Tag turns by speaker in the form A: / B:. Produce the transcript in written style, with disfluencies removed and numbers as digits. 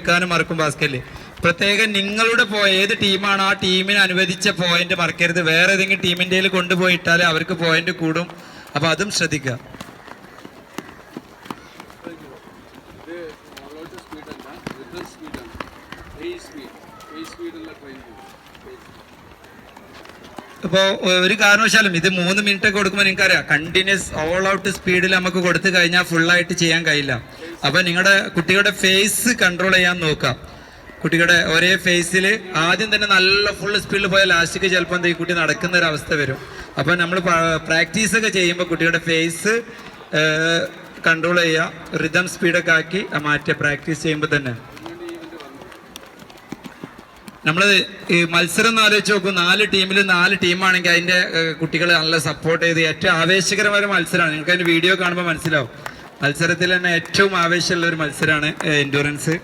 A: കൊടുക്കാനും മറക്കും ബാസ്കറ്റിൽ. പ്രത്യേകം നിങ്ങളുടെ ഏത് ടീമാണ് ആ ടീമിന് അനുവദിച്ച പോയിന്റ് മറക്കരുത്. വേറെ ഏതെങ്കിലും ടീമിൻ്റെ കൊണ്ടുപോയിട്ടാൽ അവർക്ക് പോയിന്റ് കൂടും. അപ്പൊ അതും ശ്രദ്ധിക്കുക. ഇപ്പോൾ ഒരു കാരണവശാലും ഇത് 3 മിനിറ്റ് കൊടുക്കുമ്പോൾ നിങ്ങൾക്കറിയാം കണ്ടിന്യൂസ് ഓൾ ഔട്ട് സ്പീഡിൽ നമുക്ക് കൊടുത്തു കഴിഞ്ഞാൽ ഫുള്ളായിട്ട് ചെയ്യാൻ കഴിയില്ല. അപ്പോൾ നിങ്ങളുടെ കുട്ടികളുടെ ഫേസ് കൺട്രോൾ ചെയ്യാൻ നോക്കുക. കുട്ടികളുടെ ഒരേ ഫേസിൽ ആദ്യം തന്നെ നല്ല ഫുൾ സ്പീഡിൽ പോയാൽ ലാസ്റ്റിക്ക് ചിലപ്പോൾ ഈ കുട്ടി നടക്കുന്ന ഒരു അവസ്ഥ വരും. അപ്പോൾ നമ്മൾ പ്രാക്ടീസൊക്കെ ചെയ്യുമ്പോൾ കുട്ടികളുടെ ഫേസ് കൺട്രോൾ ചെയ്യുക, റിതം സ്പീഡൊക്കെ ആക്കി മാറ്റുക പ്രാക്ടീസ് ചെയ്യുമ്പോൾ തന്നെ. നമ്മൾ ഈ മത്സരം എന്ന് ആലോചിച്ച് നോക്കും. 4 ടീമിൽ 4 ടീമാണെങ്കിൽ അതിൻ്റെ കുട്ടികൾ നല്ല സപ്പോർട്ട് ചെയ്ത് ഏറ്റവും ആവേശകരമായ മത്സരമാണ്. നിങ്ങൾക്ക് അതിൻ്റെ വീഡിയോ കാണുമ്പോൾ മനസ്സിലാവും. മത്സരത്തിൽ തന്നെ ഏറ്റവും ആവേശമുള്ള ഒരു മത്സരമാണ് എൻഡ്യൂറൻസ്.